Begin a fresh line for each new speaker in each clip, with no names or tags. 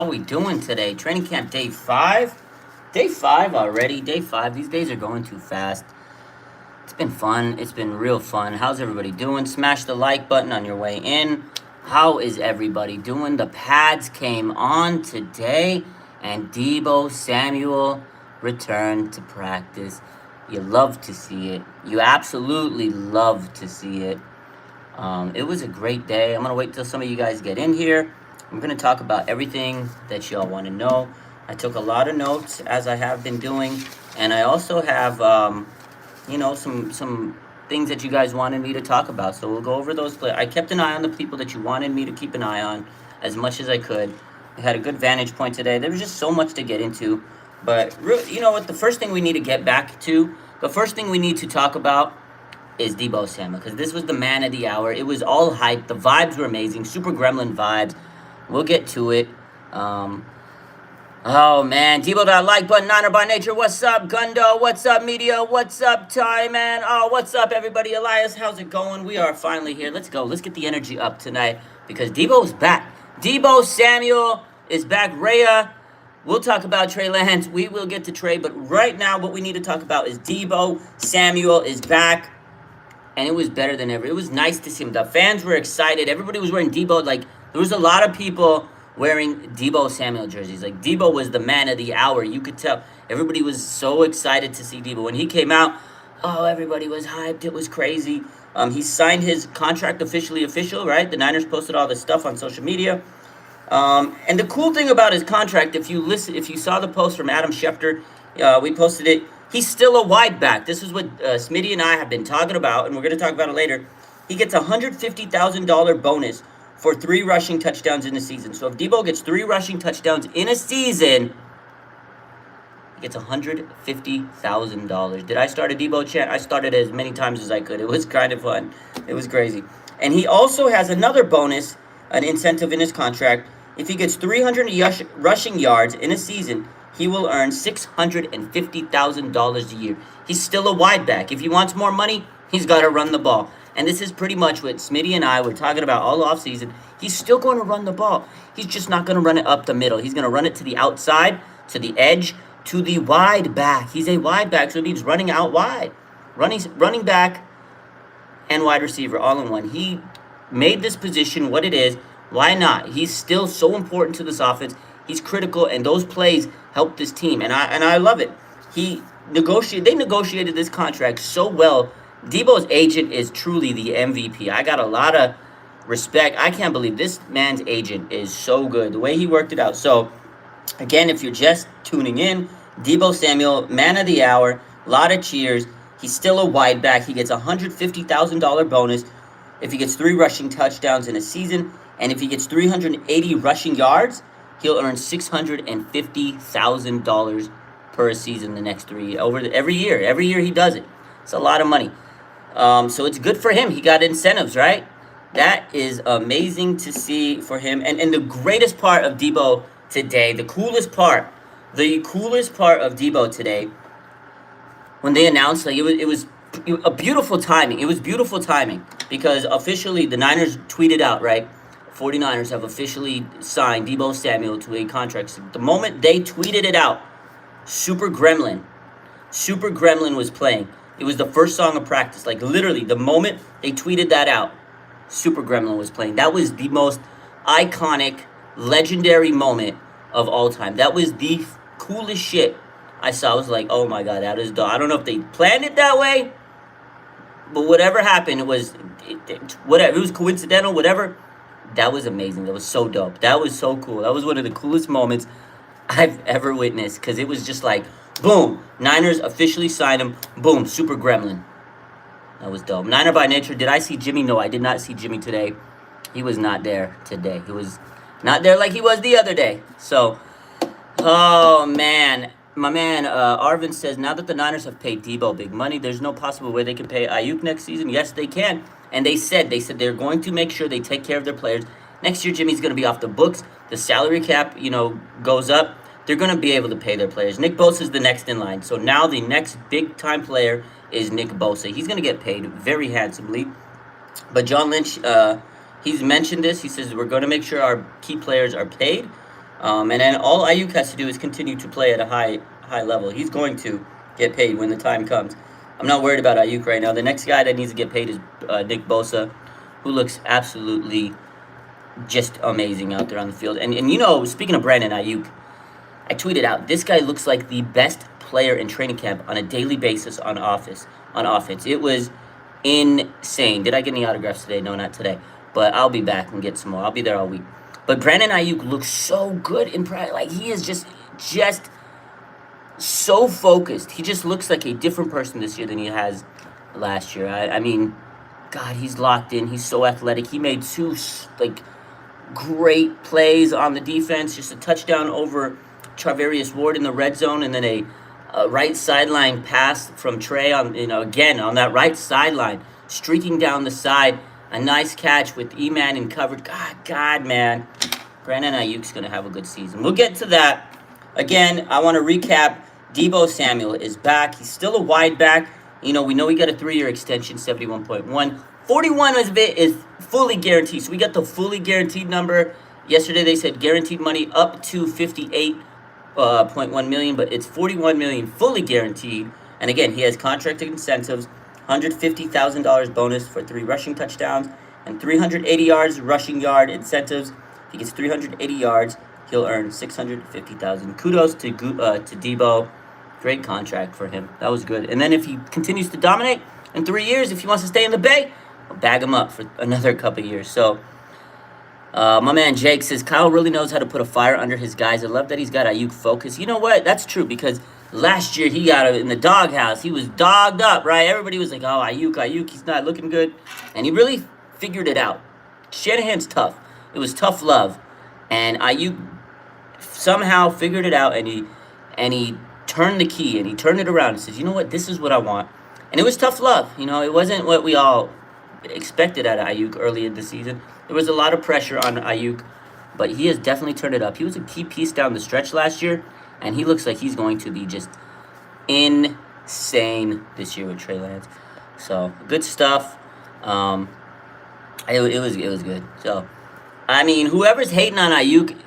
How we doing today? Training camp day 5? Day 5 already. Day 5. These days are going too fast. It's been fun. It's been real fun. How's everybody doing? Smash the like button on your way in. How is everybody doing? The pads came on today, and Deebo Samuel returned to practice. You love to see it. You absolutely love to see it. It was a great day. I'm going to wait till some of you guys get in here. I'm going to talk about everything that y'all want to know. I took a lot of notes, as I have been doing, and I also have, some things that you guys wanted me to talk about. So we'll go over those. I kept an eye on the people that you wanted me to keep an eye on as much as I could. I had a good vantage point today. There was just so much to get into. But you know what? The first thing we need to get back to, the first thing we need to talk about is Deebo Samuel, because this was the man of the hour. It was all hype. The vibes were amazing. Super Gremlin vibes. We'll get to it. Oh, man. Deebo, that like button. Niner by nature. What's up, Gundo? What's up, media? What's up, Ty, man? Oh, what's up, everybody? Elias, how's it going? We are finally here. Let's go. Let's get the energy up tonight because Deebo's back. Deebo Samuel is back. Rhea, we'll talk about Trey Lance. We will get to Trey, but right now what we need to talk about is Deebo Samuel is back. And it was better than ever. It was nice to see him. The fans were excited. Everybody was wearing Deebo. Like, there was a lot of people wearing Deebo Samuel jerseys. Like, Deebo was the man of the hour. You could tell. Everybody was so excited to see Deebo. When he came out, oh, everybody was hyped. It was crazy. He signed his contract official, right? The Niners posted all this stuff on social media. And the cool thing about his contract, if you saw the post from Adam Schefter, we posted it. He's still a wide back. This is what Smitty and I have been talking about, and we're going to talk about it later. He gets a $150,000 bonus for 3 rushing touchdowns in a season. So if Deebo gets 3 rushing touchdowns in a season, he gets $150,000. Did I start a Deebo chant? I started as many times as I could. It was kind of fun. It was crazy. And he also has another bonus, an incentive in his contract. If he gets 300 rushing yards in a season, he will earn $650,000 a year. He's still a wide back. If he wants more money, he's got to run the ball. And this is pretty much what Smitty and I were talking about all offseason. He's still going to run the ball. He's just not going to run it up the middle. He's going to run it to the outside, to the edge, to the wide back. He's a wide back, so it means running out wide. Running back and wide receiver all in one. He made this position what it is. Why not? He's still so important to this offense. He's critical, and those plays help this team, and I love it. They negotiated this contract so well. Deebo's agent is truly the MVP. I got a lot of respect. I can't believe this man's agent is so good. The way he worked it out. So, again, if you're just tuning in, Deebo Samuel, man of the hour, a lot of cheers. He's still a wide back. He gets a $150,000 bonus if he gets 3 rushing touchdowns in a season, and if he gets 380 rushing yards, he'll earn $650,000 per season the next 3 every year. Every year he does it. It's a lot of money. So it's good for him. He got incentives, right? That is amazing to see for him. And the greatest part of Deebo today, the coolest part of Deebo today, when they announced, like, it was a beautiful timing. It was beautiful timing because officially the Niners tweeted out, right? 49ers have officially signed Deebo Samuel to a contract. The moment they tweeted it out, Super Gremlin was playing. It was the first song of practice. Like, literally, the moment they tweeted that out, Super Gremlin was playing. That was the most iconic, legendary moment of all time. That was the coolest shit I saw. I was like, oh my God, that is dope. I don't know if they planned it that way, but whatever happened, it was coincidental, whatever. That was amazing. That was so dope. That was so cool. That was one of the coolest moments I've ever witnessed because it was just like, boom, Niners officially signed him. Boom, Super Gremlin. That was dope. Niner by nature. Did I see Jimmy? No, I did not see Jimmy today. He was not there today. He was not there like he was the other day. So, oh, man. My man Arvin says, now that the Niners have paid Deebo big money, there's no possible way they can pay Aiyuk next season. Yes, they can. And they said they're going to make sure they take care of their players. Next year, Jimmy's going to be off the books. The salary cap, goes up. They're going to be able to pay their players. Nick Bosa is the next in line. So now the next big-time player is Nick Bosa. He's going to get paid very handsomely. But John Lynch, he's mentioned this. He says, we're going to make sure our key players are paid. And then all Aiyuk has to do is continue to play at a high level. He's going to get paid when the time comes. I'm not worried about Aiyuk right now. The next guy that needs to get paid is Nick Bosa, who looks absolutely just amazing out there on the field. And speaking of Brandon Aiyuk, I tweeted out, this guy looks like the best player in training camp on a daily basis on offense. It was insane. Did I get any autographs today? No, not today. But I'll be back and get some more. I'll be there all week. But Brandon Aiyuk looks so good in practice. Like, he is just so focused. He just looks like a different person this year than he has last year. I mean, God, he's locked in. He's so athletic. He made two, great plays on the defense. Just a touchdown over Charvarius Ward in the red zone, and then a right sideline pass from Trey again on that right sideline, streaking down the side. A nice catch with E-Man in coverage. God, man. Brandon Aiyuk's going to have a good season. We'll get to that. Again, I want to recap. Deebo Samuel is back. He's still a wide back. We know he got a 3-year extension, 71.1. 41 is fully guaranteed. So we got the fully guaranteed number. Yesterday they said guaranteed money up to 58.1 million, but it's 41 million fully guaranteed. And again, he has contract incentives, $150,000 bonus for 3 rushing touchdowns and 380 yards rushing yard incentives. If he gets 380 yards, he'll earn $650,000. Kudos to Deebo. Great contract for him. That was good. And then if he continues to dominate in 3 years, if he wants to stay in the Bay, I'll bag him up for another couple years. So, my man Jake says, Kyle really knows how to put a fire under his guys. I love that he's got Aiyuk focus. You know what? That's true, because last year he got in the doghouse. He was dogged up, right? Everybody was like, oh, Aiyuk, he's not looking good. And he really figured it out. Shanahan's tough. It was tough love. And Aiyuk somehow figured it out, and he turned the key, and he turned it around and says, you know what? This is what I want. And it was tough love. It wasn't what we all expected out of Aiyuk early in the season. There was a lot of pressure on Aiyuk, but he has definitely turned it up. He was a key piece down the stretch last year, and he looks like he's going to be just insane this year with Trey Lance. So, good stuff. It was good. So, I mean, whoever's hating on Aiyuk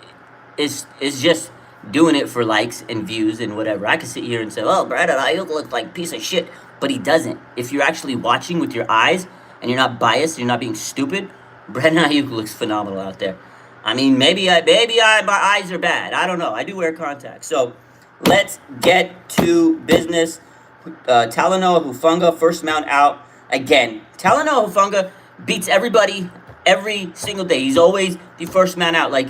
is just doing it for likes and views and whatever. I could sit here and say, oh, Brandon Aiyuk looks like a piece of shit, but he doesn't. If you're actually watching with your eyes and you're not biased, you're not being stupid, Brandon Aiyuk looks phenomenal out there. I mean, maybe my eyes are bad. I don't know. I do wear contacts. So, let's get to business. Talanoa Hufanga, first mount out. Again, Talanoa Hufanga beats everybody every single day. He's always the first man out. Like,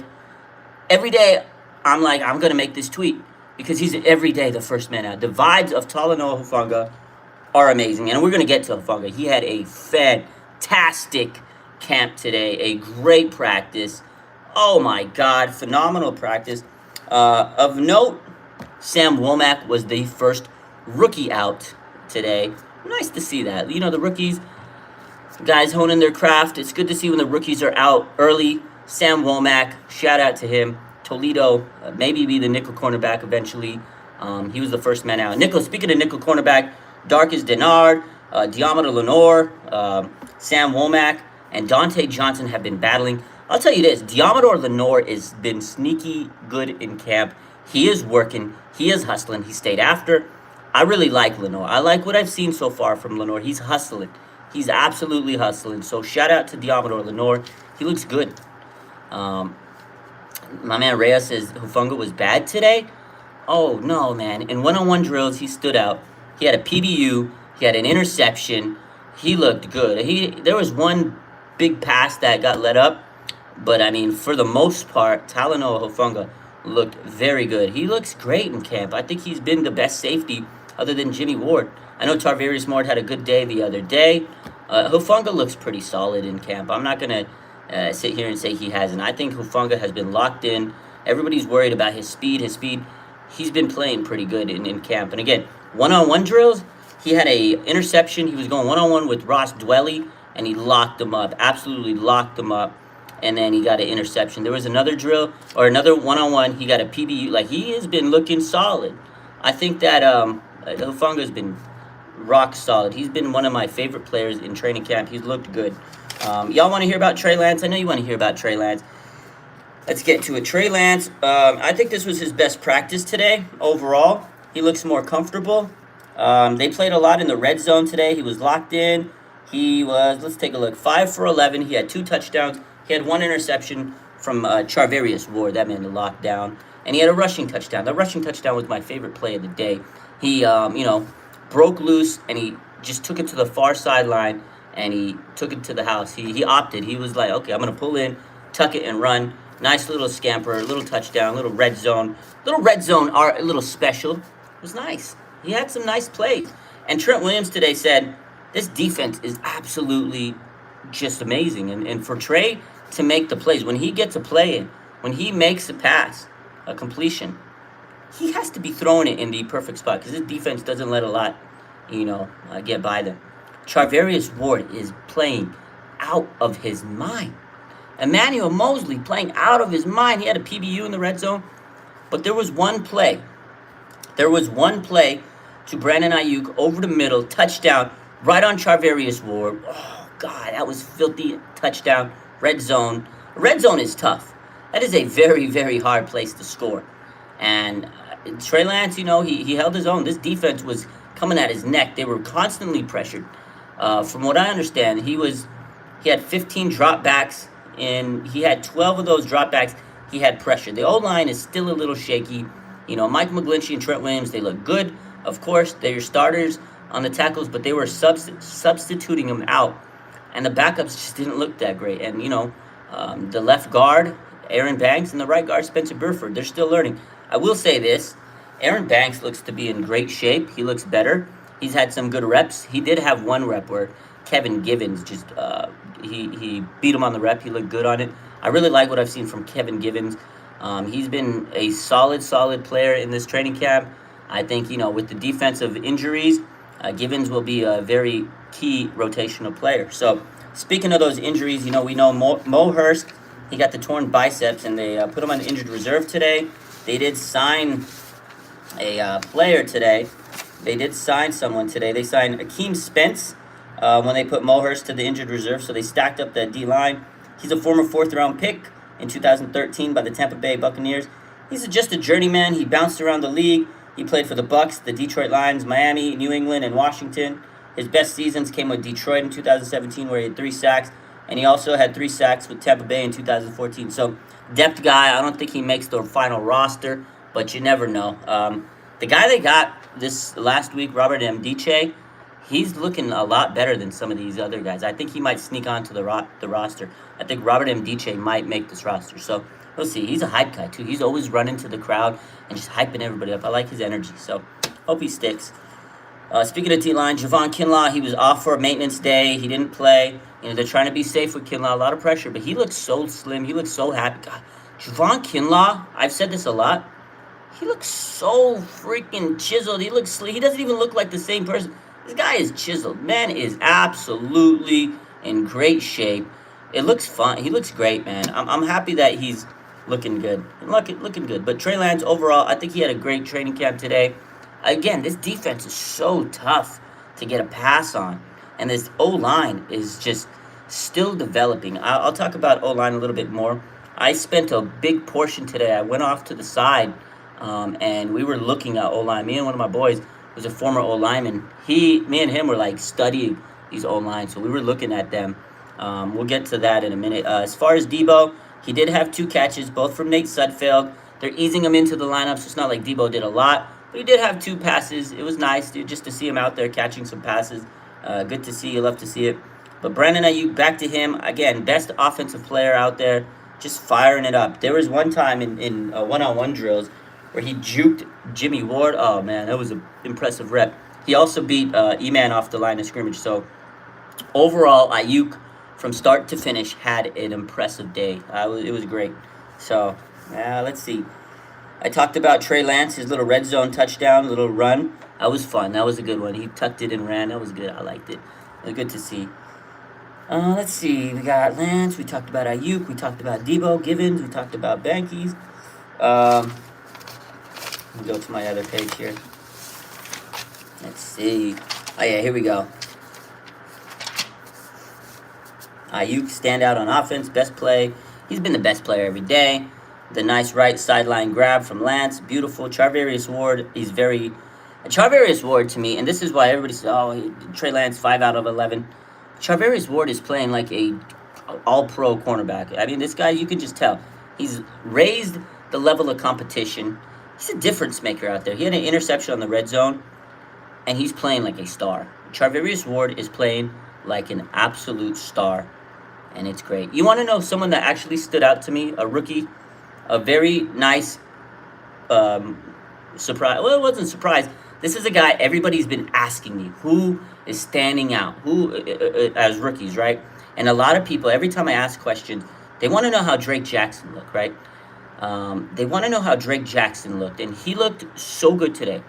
every day, I'm going to make this tweet because he's every day the first man out. The vibes of Talanoa Hufanga are amazing. And we're going to get to Hufanga. He had a fantastic camp today. A great practice. Oh, my God. Phenomenal practice. Of note, Sam Womack was the first rookie out today. Nice to see that. The rookies, guys honing their craft. It's good to see when the rookies are out early. Sam Womack, shout out to him. Toledo, maybe be the nickel cornerback eventually. He was the first man out. Speaking of nickel cornerback, Darcus Denard, Diamondo Lenore, Sam Womack, and Dante Johnson have been battling. I'll tell you this, Diamondo Lenore has been sneaky good in camp. He is working. He is hustling. He stayed after. I really like Lenore. I like what I've seen so far from Lenore. He's hustling. He's absolutely hustling. So shout out to Diamondo Lenore. He looks good. My man Reyes says Hufanga was bad today. Oh, no, man. In one-on-one drills, he stood out. He had a PBU. He had an interception. He looked good. There was one big pass that got let up. But, I mean, for the most part, Talanoa Hufanga looked very good. He looks great in camp. I think he's been the best safety other than Jimmy Ward. I know Tarvarius Ward had a good day the other day. Hufanga looks pretty solid in camp. I'm not going to sit here and say he hasn't. I think Hufanga has been locked in. Everybody's worried about his speed. He's been playing pretty good in camp. And again, one-on-one drills, he had a interception. He was going one-on-one with Ross Dwelly, and he locked him up. Absolutely locked him up. And then he got an interception. There was another drill, or another one-on-one. He got a PBU. Like, he has been looking solid. I think that Hufanga's been rock solid. He's been one of my favorite players in training camp. He's looked good. Y'all want to hear about Trey Lance? I know you want to hear about Trey Lance. Let's get to it. Trey Lance, I think this was his best practice today overall. He looks more comfortable. They played a lot in the red zone today. He was locked in. He was, let's take a look, 5 for 11. He had 2 touchdowns. He had 1 interception from Charvarius Ward. That man the lockdown. And he had a rushing touchdown. The rushing touchdown was my favorite play of the day. He, broke loose and he just took it to the far sideline and he took it to the house. He opted. He was like, okay, I'm going to pull in, tuck it, and run. Nice little scamper, little touchdown, little red zone. A little special. It was nice. He had some nice plays. And Trent Williams today said, this defense is absolutely just amazing. And for Trey to make the plays, when he gets a play in, when he makes a pass, a completion, he has to be throwing it in the perfect spot because his defense doesn't let a lot, get by them. Charvarius Ward is playing out of his mind. Emmanuel Mosley playing out of his mind. He had a PBU in the red zone. But there was one play. There was one play to Brandon Aiyuk over the middle, touchdown, right on Charvarius Ward. Oh, God, that was filthy touchdown. Red zone. Red zone is tough. That is a very, very hard place to score. And Trey Lance, he held his own. This defense was coming at his neck. They were constantly pressured. From what I understand, he had 15 dropbacks, and he had 12 of those dropbacks. He had pressure. The O-line is still a little shaky. Mike McGlinchey and Trent Williams, they look good. Of course, they're your starters on the tackles, but they were substituting them out. And the backups just didn't look that great. And, the left guard, Aaron Banks, and the right guard, Spencer Burford, they're still learning. I will say this. Aaron Banks looks to be in great shape. He looks better. He's had some good reps. He did have one rep where Kevin Givens just, he beat him on the rep. He looked good on it. I really like what I've seen from Kevin Givens. He's been a solid player in this training camp. I think, with the defensive injuries, Givens will be a very key rotational player. So, speaking of those injuries, we know Mo Hurst, he got the torn biceps, and they put him on injured reserve today. They did sign a player today. They did sign someone today. They signed Akeem Spence when they put Mo Hurst to the injured reserve, so they stacked up that D-line. He's a former 4th-round pick in 2013 by the Tampa Bay Buccaneers. He's just a journeyman. He bounced around the league. He played for the Bucs, the Detroit Lions, Miami, New England, and Washington. His best seasons came with Detroit in 2017, where he had 3 sacks, and he also had 3 sacks with Tampa Bay in 2014. So, depth guy. I don't think he makes the final roster, but you never know. The guy they got this last week, Robert Mdiche, he's looking a lot better than some of these other guys. I think he might sneak onto the roster. I think Robert Mdiche might make this roster. So, we'll see. He's a hype guy, too. He's always running to the crowd and just hyping everybody up. I like his energy, so hope he sticks. Speaking of D-line, Javon Kinlaw, he was off for a maintenance day. He didn't play. They're trying to be safe with Kinlaw. A lot of pressure, but he looks so slim. He looks so happy. God, Javon Kinlaw, I've said this a lot. He looks so freaking chiseled. He looks sleek. He doesn't even look like the same person. This guy is chiseled. Man is absolutely in great shape. It looks fun. He looks great, man. I'm happy that he's looking good. Looking good. But Trey Lance, overall, I think he had a great training camp today. Again, this defense is so tough to get a pass on. And this O-line is just still developing. I'll talk about O-line a little bit more. I spent a big portion today. I went off to the side, and we were looking at O-line. Me and one of my boys was a former O-lineman. Me and him were like studying these O-lines, so we were looking at them. We'll get to that in a minute. As far as Deebo, he did have 2 catches, both from Nate Sudfeld. They're easing him into the lineup, so it's not like Deebo did a lot. But he did have 2 passes. It was nice, dude, just to see him out there catching some passes. Good to see. You love to see it. But Brandon Aiyuk, back to him. Again, best offensive player out there, just firing it up. There was one time in one-on-one drills where he juked Jimmy Ward. Oh, man, that was an impressive rep. He also beat E-Man off the line of scrimmage. So, overall, Aiyuk, from start to finish, had an impressive day. It was great. So, let's see. I talked about Trey Lance, his little red zone touchdown, little run. That was fun. That was a good one. He tucked it and ran. That was good. I liked it. It was good to see. Let's see. We got Lance. We talked about Aiyuk. We talked about Deebo, Givens. We talked about Bankies. Let me go to my other page here. Let's see. Oh, yeah, here we go. Aiyuk standout on offense. Best play. He's been the best player every day. The nice right sideline grab from Lance, beautiful. Charvarius Ward, he's very. Charvarius Ward to me, and this is why everybody says, oh, Trey Lance 5 out of 11. Charvarius Ward is playing like a all-pro cornerback. I mean, this guy, you can just tell. He's raised the level of competition. He's a difference maker out there. He had an interception on the red zone, and he's playing like a star. Charvarius Ward is playing like an absolute star, and it's great. You want to know someone that actually stood out to me, a rookie, a very nice surprise. Well, it wasn't a surprise. This is a guy everybody's been asking me who is standing out, who as rookies, right? And a lot of people, every time I ask questions, they want to know how Drake Jackson looked, right? They want to know how Drake Jackson looked, and he looked so good today.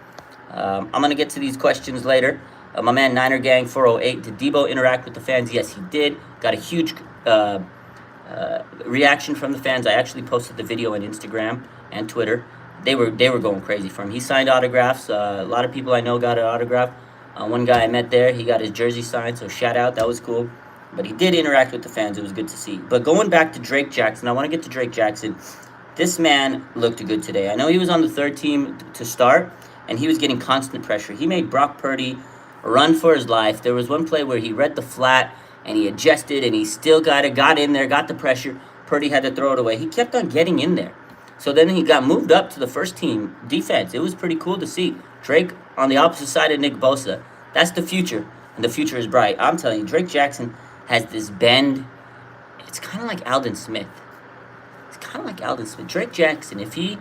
I'm going to get to these questions later. My man Niner Gang 408, did Deebo interact with the fans? Yes, he did. Got a huge reaction from the fans. I actually posted the video on Instagram and Twitter. They were going crazy for him. He signed autographs. A lot of people I know got an autograph. One guy I met there, he got his jersey signed, so shout out. That was cool. But he did interact with the fans. It was good to see. But going back to Drake Jackson, I want to get to Drake Jackson. This man looked good today. I know he was on the third team to start, and he was getting constant pressure. He made Brock Purdy run for his life. There was one play where he read the flat, and he adjusted, and he still got in there, got the pressure. Purdy had to throw it away. He kept on getting in there. So then he got moved up to the first team defense. It was pretty cool to see. Drake on the opposite side of Nick Bosa. That's the future, and the future is bright. I'm telling you, Drake Jackson has this bend. It's kind of like Aldon Smith. Drake Jackson, if he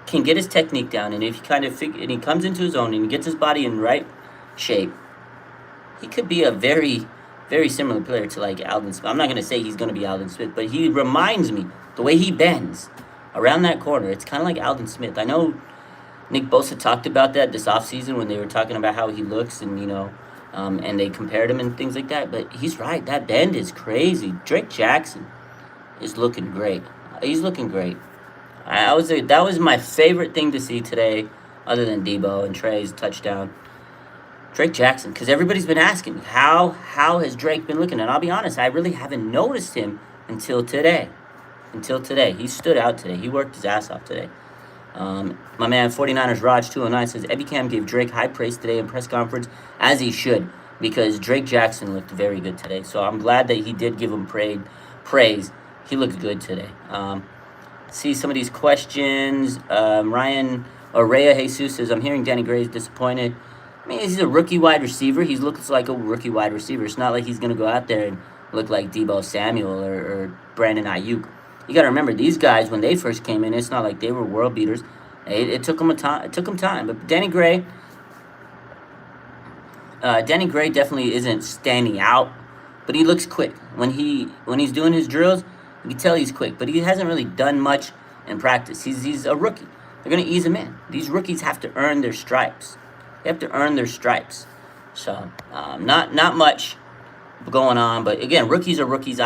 can get his technique down, and if he and he comes into his own and he gets his body in right shape, he could be a very, very similar player to like Aldon Smith. I'm not going to say he's going to be Aldon Smith, but he reminds me, the way he bends around that corner, it's kind of like Aldon Smith. I know Nick Bosa talked about that this offseason when they were talking about how he looks and, and they compared him and things like that. But he's right. That bend is crazy. Drake Jackson is looking great. He's looking great. That was my favorite thing to see today, other than Deebo and Trey's touchdown. Drake Jackson, because everybody's been asking, how has Drake been looking? And I'll be honest, I really haven't noticed him until today. He stood out today. He worked his ass off today. My man 49ers Raj 209 says, Ebicam gave Drake high praise today in press conference, as he should, because Drake Jackson looked very good today. So I'm glad that he did give him praise. He looked good today. See some of these questions. Ryan Orea Jesus says, I'm hearing Danny Gray is disappointed. I mean, he's a rookie wide receiver. He looks like a rookie wide receiver. It's not like he's going to go out there and look like Deebo Samuel or Brandon Aiyuk. You got to remember, these guys, when they first came in, it's not like they were world beaters. It took them time. But Danny Gray definitely isn't standing out, but he looks quick. When he's doing his drills, you can tell he's quick, but he hasn't really done much in practice. He's a rookie. They're going to ease him in. These rookies have to earn their stripes. They have to earn their stripes. So, not much going on, but again, rookies are rookies.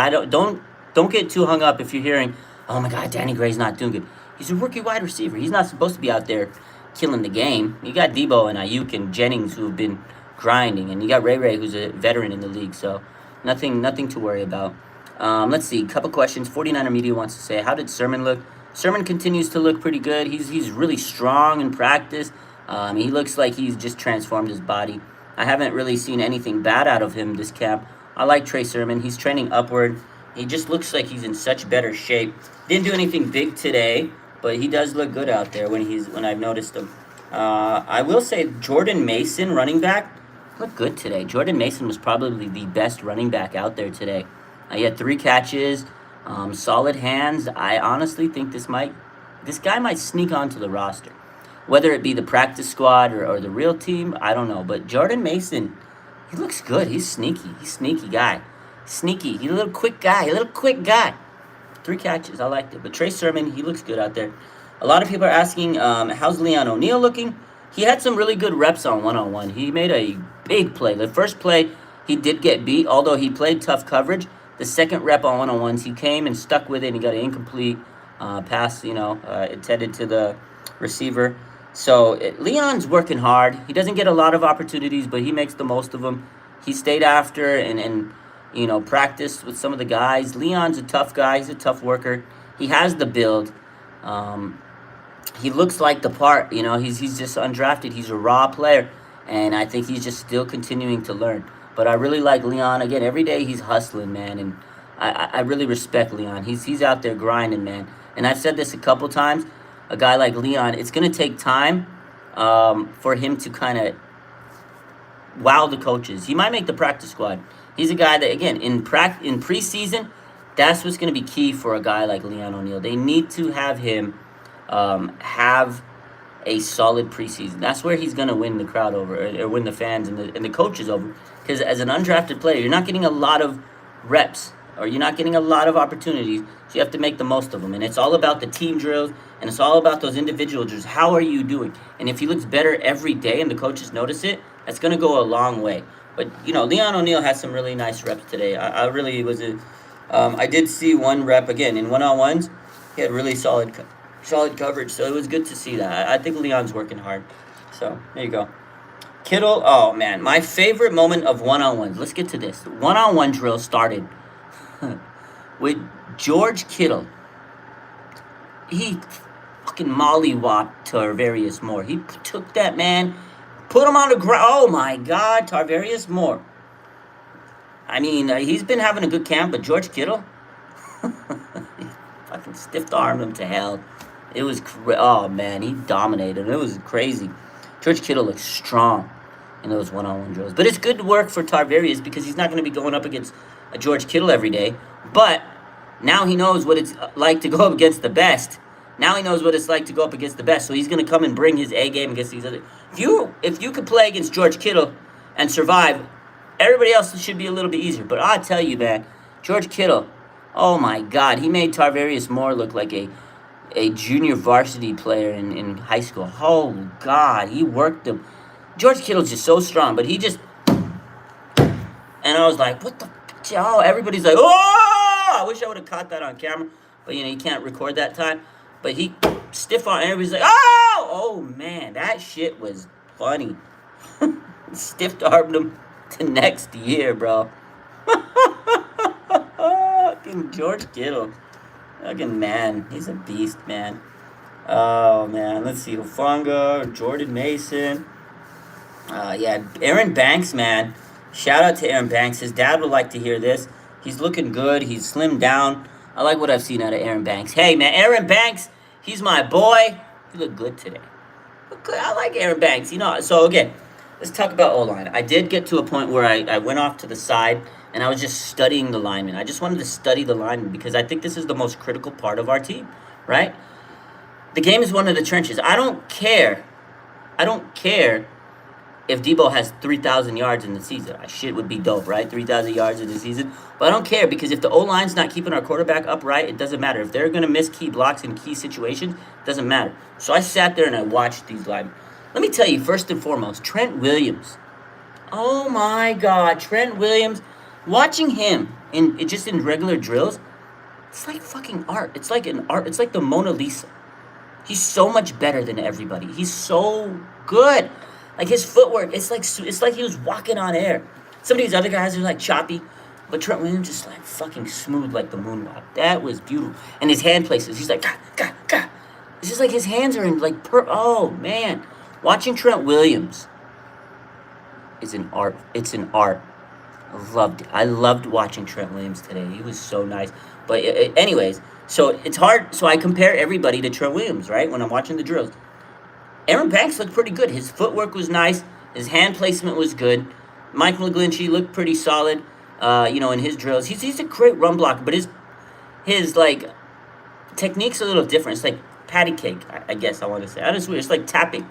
Don't get too hung up if you're hearing, oh my God, Danny Gray's not doing good. He's a rookie wide receiver. He's not supposed to be out there killing the game. You got Deebo and Aiyuk and Jennings who have been grinding, and you got Ray who's a veteran in the league. So nothing to worry about. Let's see, a couple questions. 49er Media wants to say, how did Sermon look? Sermon continues to look pretty good. He's really strong in practice. He looks like he's just transformed his body. I haven't really seen anything bad out of him this camp. I like Trey Sermon. He's trending upward. He just looks like he's in such better shape. Didn't do anything big today, but he does look good out there when I've noticed him. I will say Jordan Mason, running back, looked good today. Jordan Mason was probably the best running back out there today. He had 3 catches, solid hands. I honestly think this guy might sneak onto the roster. Whether it be the practice squad or the real team, I don't know. But Jordan Mason, he looks good. He's sneaky. He's a sneaky guy. Sneaky. He's a little quick guy. 3 catches. I liked it. But Trey Sermon, he looks good out there. A lot of people are asking, how's Leon O'Neal looking? He had some really good reps on one-on-one. He made a big play. The first play, he did get beat, although he played tough coverage. The second rep on one-on-ones, he came and stuck with it, and he got an incomplete pass, intended to the receiver. So Leon's working hard. He doesn't get a lot of opportunities, but he makes the most of them. He stayed after and practice with some of the guys. Leon's a tough guy. He's a tough worker. He has the build. Um, he looks like the part. He's just undrafted. He's a raw player, and I think he's just still continuing to learn. But I really like Leon. Again, every day he's hustling, man, and I really respect Leon. He's out there grinding, man. And I've said this a couple times. A guy like Leon, it's gonna take time for him to kind of wow the coaches. He might make the practice squad. He's a guy that, again, in preseason, that's what's going to be key for a guy like Leon O'Neal. They need to have him have a solid preseason. That's where he's going to win the crowd over, or win the fans and the coaches over. Because as an undrafted player, you're not getting a lot of reps, or you're not getting a lot of opportunities, so you have to make the most of them. And it's all about the team drills, and it's all about those individual drills. How are you doing? And if he looks better every day and the coaches notice it, that's going to go a long way. But, Leon O'Neal had some really nice reps today. I really was I did see one rep, again, in one-on-ones. He had really solid coverage, so it was good to see that. I think Leon's working hard. So, there you go. Kittle, oh, man. My favorite moment of one-on-ones. Let's get to this. One-on-one drill started with George Kittle. He fucking mollywopped Tarvarius Moore. He took that man, put him on the ground. Oh, my God, Tarvarius Moore. I mean, he's been having a good camp, but George Kittle, he fucking stiff-armed him to hell. It was, oh, man, he dominated. It was crazy. George Kittle looks strong in those one-on-one drills. But it's good work for Tarvarius because he's not going to be going up against a George Kittle every day. But now he knows what it's like to go up against the best. Now he knows what it's like to go up against the best. So he's going to come and bring his A game against these other. If you could play against George Kittle and survive, everybody else should be a little bit easier. But I'll tell you, man, George Kittle, oh my God, he made Tarvarius Moore look like a junior varsity player in high school. Oh, God, he worked him. George Kittle's just so strong, but he just... And I was like, what the... Oh, everybody's like, oh! I wish I would have caught that on camera. But, you can't record that time. But he stiff on, everybody's like, oh! Oh, man, that shit was funny. Stiff-armed him to next year, bro. Fucking George Kittle. Fucking man. He's a beast, man. Oh, man. Let's see. Hufanga, Jordan Mason. Yeah, Aaron Banks, man. Shout out to Aaron Banks. His dad would like to hear this. He's looking good. He's slimmed down. I like what I've seen out of Aaron Banks. Hey, man, Aaron Banks, he's my boy. He looked good today. Look good. I like Aaron Banks. So, again, let's talk about O-line. I did get to a point where I went off to the side, and I was just studying the linemen. I just wanted to study the linemen because I think this is the most critical part of our team, right? The game is one of the trenches. I don't care if Deebo has 3,000 yards in the season. Shit would be dope, right? 3,000 yards in the season. But I don't care because if the O-line's not keeping our quarterback upright, it doesn't matter. If they're going to miss key blocks in key situations, it doesn't matter. So I sat there and I watched these linemen. Let me tell you, first and foremost, Trent Williams. Oh, my God. Trent Williams. Watching him in regular drills, it's like fucking art. It's like an art. It's like the Mona Lisa. He's so much better than everybody. He's so good. Like his footwork, it's like he was walking on air. Some of these other guys are like choppy, but Trent Williams just like fucking smooth like the moonwalk. That was beautiful. And his hand places, he's like, gah. It's just like his hands are in like, oh man. Watching Trent Williams is an art. It's an art. I loved watching Trent Williams today. He was so nice. But anyways, so it's hard. So I compare everybody to Trent Williams, right? When I'm watching the drills. Aaron Banks looked pretty good. His footwork was nice. His hand placement was good. Mike McGlinchey looked pretty solid, in his drills. He's a great run blocker, but his like, technique's a little different. It's like patty cake, I guess I want to say. I just weird. It's like tapping.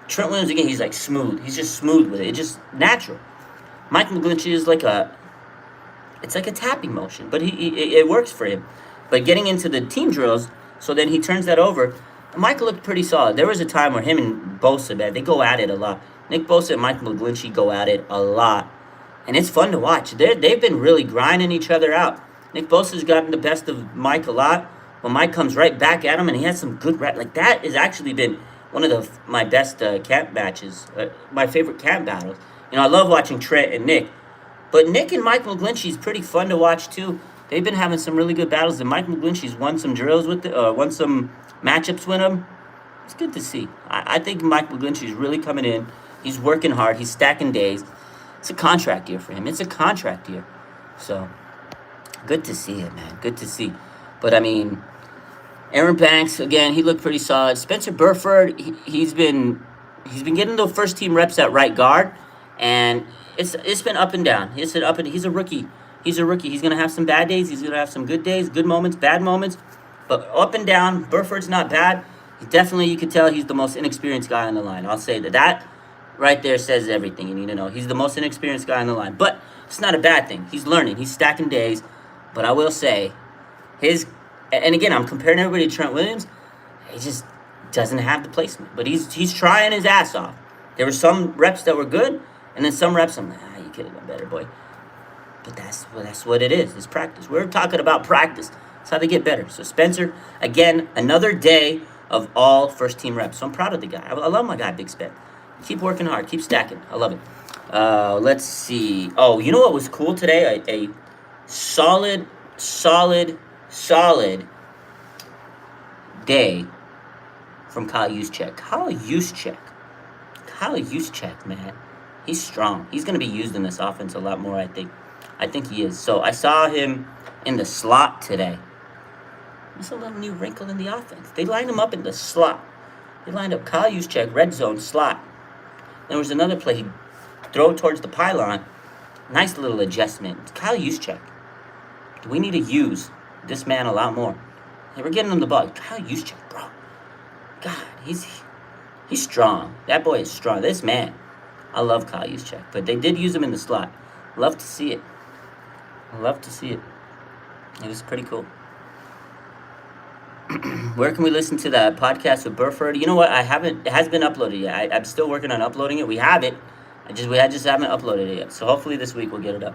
Trent Williams, again, he's like smooth. He's just smooth with it. It's just natural. Mike McGlinchey is it's like a tapping motion, but it works for him. But getting into the team drills, so then he turns that over. Mike looked pretty solid. There was a time where him and Bosa, man, they go at it a lot. Nick Bosa and Mike McGlinchey go at it a lot. And it's fun to watch. They've been really grinding each other out. Nick Bosa's gotten the best of Mike a lot. But Mike comes right back at him, and he has some good like that has actually been one of my best camp matches, my favorite camp battles. I love watching Trent and Nick. But Nick and Mike McGlinchey's pretty fun to watch too. They've been having some really good battles, and Mike McGlinchey's won some drills with won some matchups with him. It's good to see. I think Mike McGlinchey's really coming in. He's working hard. He's stacking days. It's a contract year for him. It's a contract year. So, good to see it, man. Good to see. But, I mean, Aaron Banks, again, he looked pretty solid. Spencer Burford, he's been getting the first team reps at right guard, and it's been up and down. He's a rookie. He's a rookie. He's going to have some bad days. He's going to have some good days, good moments, bad moments. But up and down, Burford's not bad. Definitely, you could tell he's the most inexperienced guy on the line. I'll say that. That right there says everything you need to know. He's the most inexperienced guy on the line. But it's not a bad thing. He's learning. He's stacking days. But I will say, and again, I'm comparing everybody to Trent Williams. He just doesn't have the placement. But he's trying his ass off. There were some reps that were good, and then some reps I'm like, you could have done better, boy. But that's what it is. It's practice. We're talking about practice. That's how they get better. So Spencer, again, another day of all first-team reps. So I'm proud of the guy. I love my guy, Big Spen. Keep working hard. Keep stacking. I love it. Let's see. Oh, you know what was cool today? A solid day from Kyle Juszczyk. Kyle Juszczyk, man. He's strong. He's going to be used in this offense a lot more, I think. I think he is. So I saw him in the slot today. There's a little new wrinkle in the offense. They lined him up in the slot. They lined up Kyle Juszczyk, red zone, slot. There was another play. He'd throw it towards the pylon. Nice little adjustment. Kyle Juszczyk. We need to use this man a lot more. Hey, we're getting him the ball. Kyle Juszczyk, bro. God, he's strong. That boy is strong. This man. I love Kyle Juszczyk. But they did use him in the slot. Love to see it. It was pretty cool. Where can we listen to that podcast with Burford? You know what? It has been uploaded yet. I'm still working on uploading it. We have it. We just haven't uploaded it yet. So hopefully this week we'll get it up.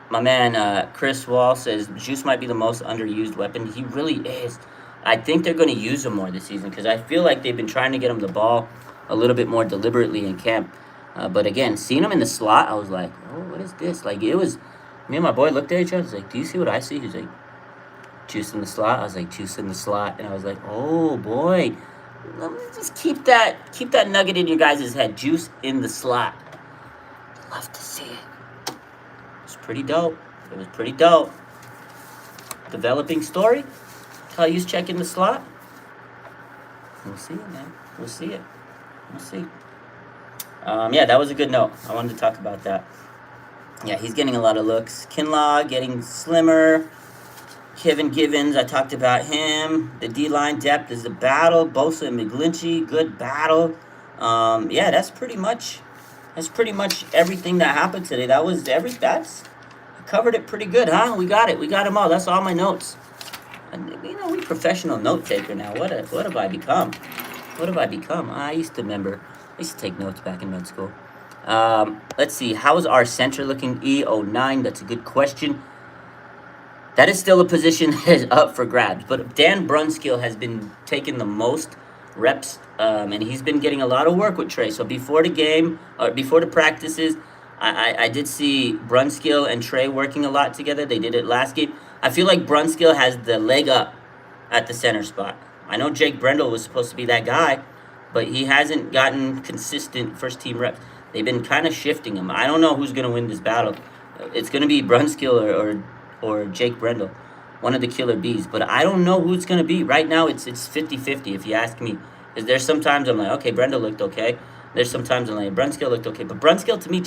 My man, Chris Wall says, Juice might be the most underused weapon. He really is. I think they're going to use him more this season because I feel like they've been trying to get him the ball a little bit more deliberately in camp. But again, seeing him in the slot, I was like, oh, what is this? Like, it was, me and my boy looked at each other. I was like, do you see what I see? He's like, Juice in the slot. I was like, Juice in the slot. And I was like, oh, boy. Let me just keep that nugget in your guys' head. Juice in the slot. Love to see it. It's pretty dope. It was pretty dope. Developing story. Kyle Juszczyk in the slot. We'll see it, man. We'll see it. We'll see. Yeah, that was a good note. I wanted to talk about that. Yeah, he's getting a lot of looks. Kinlaw getting slimmer. Kevin Givens, I talked about him. The D-line depth is a battle. Bosa and McGlinchey, good battle. Yeah, that's pretty much everything that happened today. That's covered it pretty good, huh? We got it. We got them all. That's all my notes. And, we professional note taker now. What have I become? I used to take notes back in med school. Let's see. How is our center looking? E09. That's a good question. That is still a position that is up for grabs. But Dan Brunskill has been taking the most reps, and he's been getting a lot of work with Trey. So before the game, or before the practices, I did see Brunskill and Trey working a lot together. They did it last game. I feel like Brunskill has the leg up at the center spot. I know Jake Brendel was supposed to be that guy, but he hasn't gotten consistent first-team reps. They've been kind of shifting him. I don't know who's going to win this battle. It's going to be Brunskill or Jake Brendel, one of the killer bees. But I don't know who it's going to be. Right now, it's 50-50 if you ask me. Because there's sometimes I'm like, okay, Brendel looked okay. There's sometimes I'm like, Brunskill looked okay. But Brunskill, to me,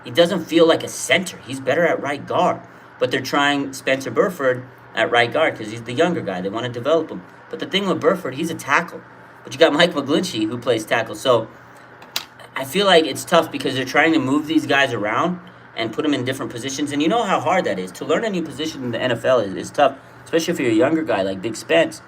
he doesn't feel like a center. He's better at right guard. But they're trying Spencer Burford at right guard because he's the younger guy. They want to develop him. But the thing with Burford, he's a tackle. But you got Mike McGlinchey who plays tackle. So I feel like it's tough because they're trying to move these guys around and put them in different positions. And you know how hard that is. To learn a new position in the NFL is tough, especially if you're a younger guy like Big Spence.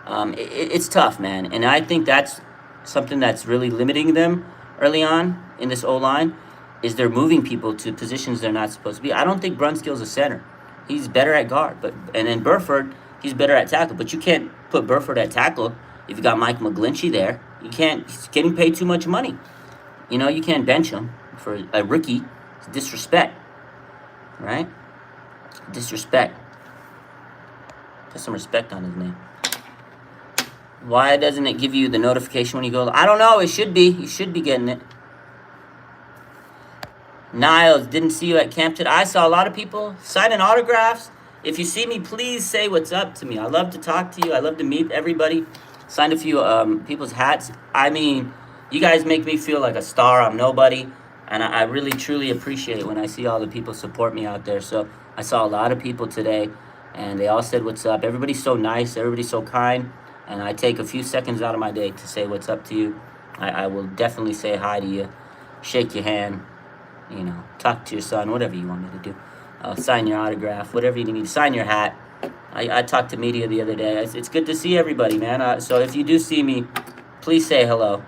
It's tough, man. And I think that's something that's really limiting them early on in this O-line is they're moving people to positions they're not supposed to be. I don't think Brunskill's a center. He's better at guard. And then Burford, he's better at tackle. But you can't put Burford at tackle if you got Mike McGlinchey there. You can't. He's getting paid too much money. You can't bench him for a rookie. It's disrespect. right? Disrespect. Put some respect on his name. Why doesn't it give you the notification when you go? I don't know. It should be. You should be getting it. Niles, didn't see you at camp today. I saw a lot of people signing autographs. If you see me, please say what's up to me. I love to talk to you. I love to meet everybody. Signed a few people's hats. I mean, you guys make me feel like a star. I'm nobody. And I really, truly appreciate when I see all the people support me out there. So I saw a lot of people today, and they all said what's up. Everybody's so nice. Everybody's so kind. And I take a few seconds out of my day to say what's up to you. I will definitely say hi to you, shake your hand, you know, talk to your son, whatever you want me to do. Sign your autograph, whatever you need. Sign your hat. I talked to media the other day. It's good to see everybody, man. So if you do see me, please say hello.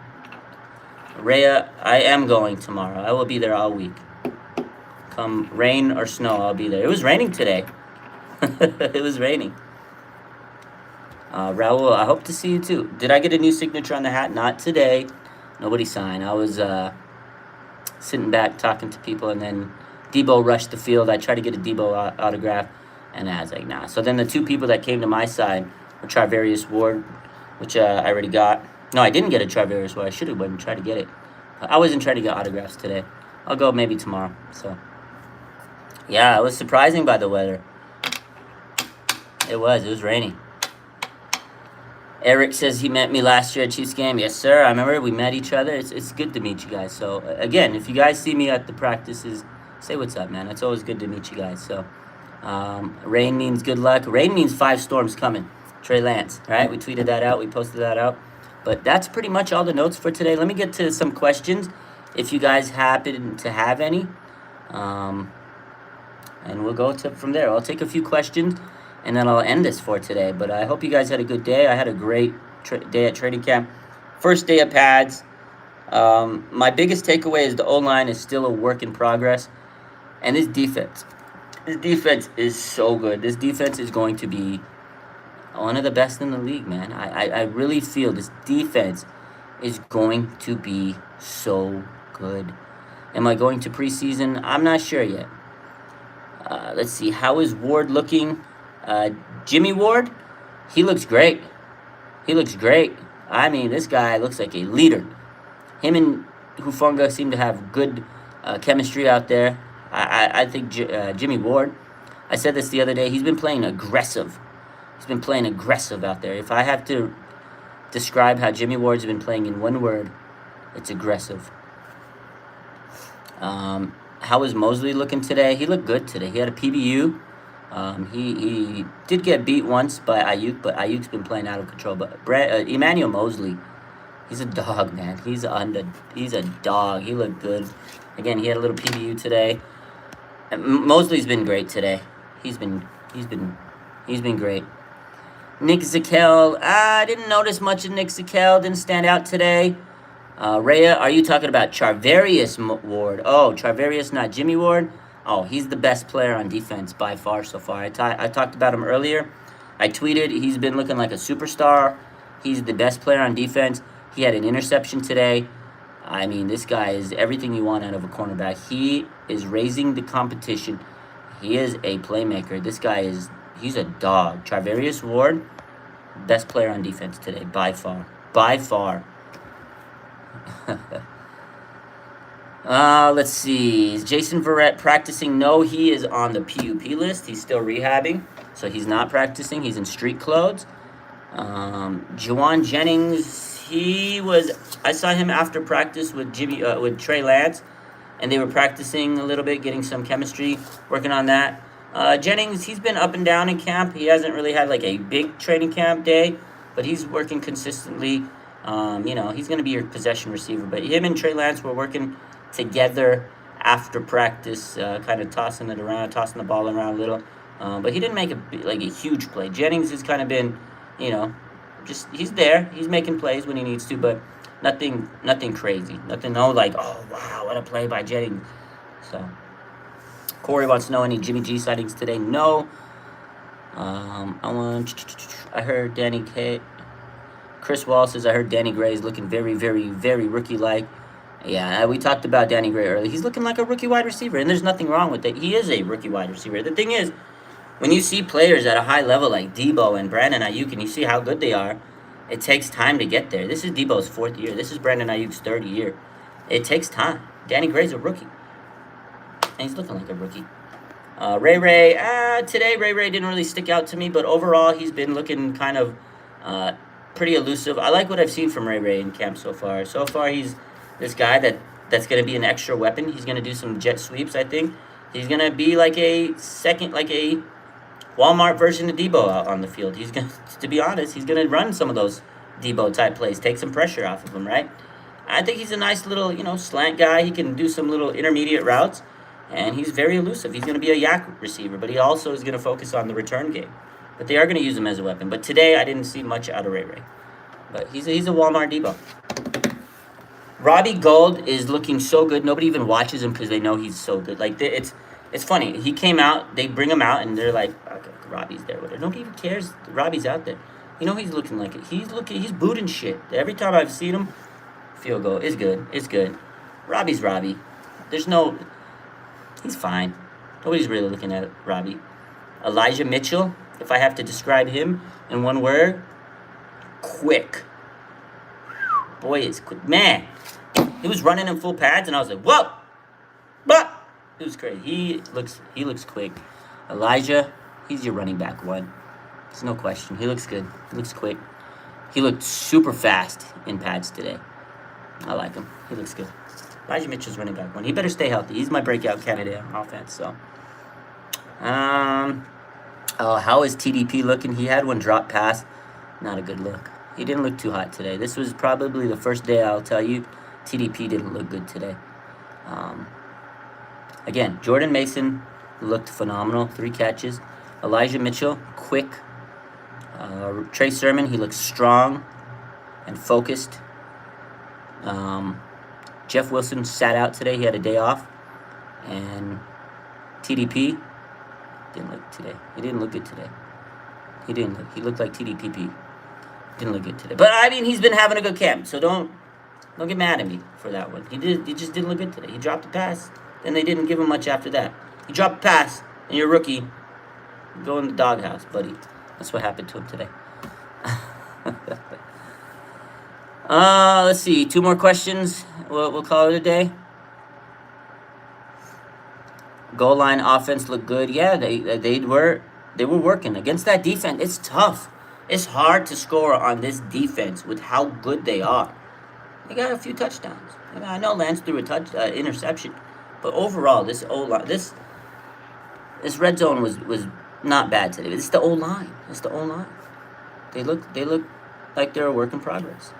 Rhea, I am going tomorrow. I will be there all week. Come rain or snow, I'll be there. It was raining today. It was raining. Raul, I hope to see you too. Did I get a new signature on the hat? Not today. Nobody signed. I was sitting back talking to people, and then Deebo rushed the field. I tried to get a Deebo autograph, and I was like, nah. So then the two people that came to my side were Charvarius Ward, which I already got. No, I didn't get a Charvarius Ward. I should have went and tried to get it. I wasn't trying to get autographs today. I'll go maybe tomorrow. So, yeah, it was surprising by the weather. It was raining. Eric says he met me last year at Chiefs game. Yes, sir. I remember we met each other. It's good to meet you guys. So, again, if you guys see me at the practices, say what's up, man. It's always good to meet you guys. So, rain means good luck. Rain means 5 storms coming. Trey Lance, right? We tweeted that out. We posted that out. But that's pretty much all the notes for today. Let me get to some questions if you guys happen to have any. And we'll go from there. I'll take a few questions, and then I'll end this for today. But I hope you guys had a good day. I had a great day at training camp. First day of pads. My biggest takeaway is the O-line is still a work in progress. And this defense is so good. This defense is going to be one of the best in the league, man. I really feel this defense is going to be so good. Am I going to preseason? I'm not sure yet. Let's see. How is Ward looking? Jimmy Ward, he looks great. He looks great. I mean, this guy looks like a leader. Him and Hufanga seem to have good chemistry out there. I think Jimmy Ward, I said this the other day, he's been playing aggressive. He's been playing aggressive out there. If I have to describe how Jimmy Ward's been playing in one word, it's aggressive. How is Mosley looking today? He looked good today. He had a PBU. He did get beat once by Aiyuk, but Ayuk's been playing out of control. But Emmanuel Mosley, he's a dog, man. He's a dog. He looked good. Again, he had a little PBU today. Mosley's been great today. He's been great. Nick Zakel, I didn't notice much of Nick Zakel. Didn't stand out today. Rhea, are you talking about Charvarius Ward? Oh, Charvarius, not Jimmy Ward. Oh, he's the best player on defense by far so far. I talked about him earlier. I tweeted he's been looking like a superstar. He's the best player on defense. He had an interception today. I mean, this guy is everything you want out of a cornerback. He is raising the competition. He is a playmaker. This guy he's a dog. Charvarius Ward, best player on defense today by far. By far. Let's see. Is Jason Verrett practicing? No, he is on the PUP list. He's still rehabbing, so he's not practicing. He's in street clothes. Juwan Jennings, I saw him after practice with Trey Lance, and they were practicing a little bit, getting some chemistry, working on that. Jennings, he's been up and down in camp. He hasn't really had like a big training camp day, but he's working consistently. He's going to be your possession receiver. But him and Trey Lance were working together after practice, kind of tossing the ball around a little. But he didn't make a huge play. Jennings has kind of been, he's there. He's making plays when he needs to, but nothing crazy. Oh, wow, what a play by Jennings. So, Corey wants to know any Jimmy G sightings today. No. I heard Chris Wall says, I heard Danny Gray is looking very, very, very rookie-like. Yeah, we talked about Danny Gray earlier. He's looking like a rookie wide receiver, and there's nothing wrong with it. He is a rookie wide receiver. The thing is, when you see players at a high level like Deebo and Brandon Aiyuk, and you see how good they are, it takes time to get there. This is Deebo's 4th year. This is Brandon Ayuk's 3rd year. It takes time. Danny Gray's a rookie, and he's looking like a rookie. Today Ray Ray didn't really stick out to me, but overall he's been looking kind of pretty elusive. I like what I've seen from Ray Ray in camp so far. So far he's this guy that's going to be an extra weapon. He's going to do some jet sweeps, I think. He's going to be like a Walmart version of Deebo out on the field. He's going to be honest, he's going to run some of those Deebo type plays, take some pressure off of him, right? I think he's a nice little, slant guy. He can do some little intermediate routes. And he's very elusive. He's going to be a yak receiver, but he also is going to focus on the return game. But they are going to use him as a weapon. But today, I didn't see much out of Ray Ray. But he's a Walmart Deebo. Robbie Gould is looking so good. Nobody even watches him because they know he's so good. Like, it's funny. He came out, they bring him out, and they're like, okay, Robbie's there. Whatever. Nobody even cares. Robbie's out there. He's looking like it. He's booting shit. Every time I've seen him, field goal. It's good. It's good. Robbie's Robbie. He's fine. Nobody's really looking at Robbie. Elijah Mitchell, if I have to describe him in one word, quick. Boy, is quick. Man, he was running in full pads, and I was like, whoa! But it was crazy. He looks quick. Elijah, he's your running back one. There's no question. He looks good. He looks quick. He looked super fast in pads today. I like him. He looks good. Elijah Mitchell's running back one. He better stay healthy. He's my breakout candidate on offense. So, how is TDP looking? He had one drop pass. Not a good look. He didn't look too hot today. This was probably the first day I'll tell you TDP didn't look good today. Again, Jordan Mason looked phenomenal. 3 catches. Elijah Mitchell, quick. Trey Sermon, he looks strong and focused. Jeff Wilson sat out today. He had a day off. And TDP didn't look today. He didn't look good today. He looked like TDPP. Didn't look good today. But, he's been having a good camp. So don't get mad at me for that one. He just didn't look good today. He dropped a pass. Then they didn't give him much after that. He dropped a pass, and you're a rookie. Go in the doghouse, buddy. That's what happened to him today. Let's see. 2 more questions. We'll call it a day. Goal line offense looked good. Yeah, they were working against that defense. It's tough. It's hard to score on this defense with how good they are. They got a few touchdowns. I know Lance threw a interception, but overall, this red zone was not bad today. It's the O-line. They look like they're a work in progress.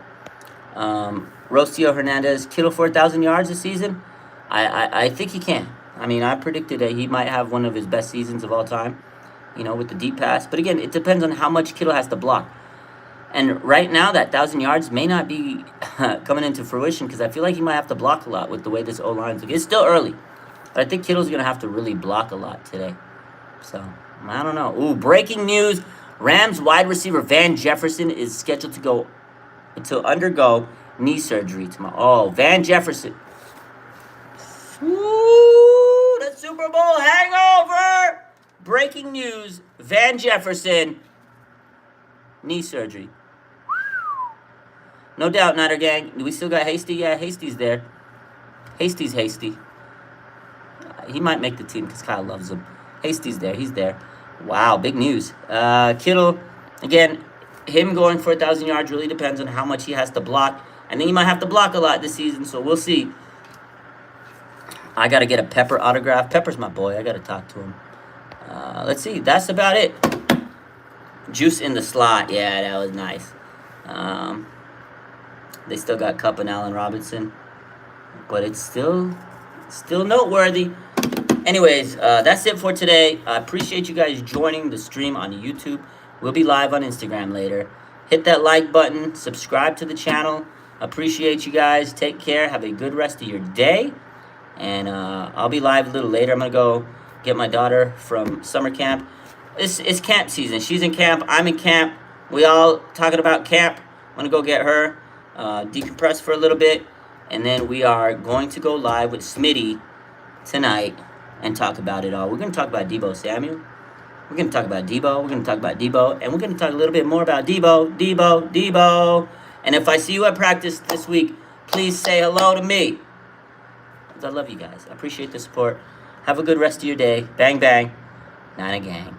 Rocio Hernandez, Kittle for 1,000 yards this season? I think he can. I predicted that he might have one of his best seasons of all time, with the deep pass. But again, it depends on how much Kittle has to block. And right now, that 1,000 yards may not be coming into fruition because I feel like he might have to block a lot with the way this O-line's looking. It's still early, but I think Kittle's going to have to really block a lot today. So, I don't know. Ooh, breaking news. Rams wide receiver Van Jefferson is scheduled to undergo knee surgery tomorrow. Oh, Van Jefferson. Ooh, the Super Bowl hangover. Breaking news. Van Jefferson, knee surgery. No doubt, Niner Gang. We still got Hasty? Yeah, Hasty's there. Hasty's hasty. He might make the team because Kyle loves him. Hasty's there. He's there. Wow, big news. Kittle, again, him going for 1,000 yards really depends on how much he has to block. I think he might have to block a lot this season, so we'll see. I got to get a Pepper autograph. Pepper's my boy. I got to talk to him. Let's see. That's about it. Juice in the slot. Yeah, that was nice. They still got Kupp and Allen Robinson. But it's still noteworthy. Anyways, that's it for today. I appreciate you guys joining the stream on YouTube. We'll be live on Instagram later. Hit that like button. Subscribe to the channel. Appreciate you guys. Take care. Have a good rest of your day. And I'll be live a little later. I'm going to go get my daughter from summer camp. It's camp season. She's in camp. I'm in camp. We all talking about camp. I'm going to go get her. Decompress for a little bit. And then we are going to go live with Smitty tonight and talk about it all. We're going to talk about Deebo Samuel. We're going to talk about Deebo. We're going to talk about Deebo. And we're going to talk a little bit more about Deebo. And if I see you at practice this week, please say hello to me. I love you guys. I appreciate the support. Have a good rest of your day. Bang, bang. Nana gang.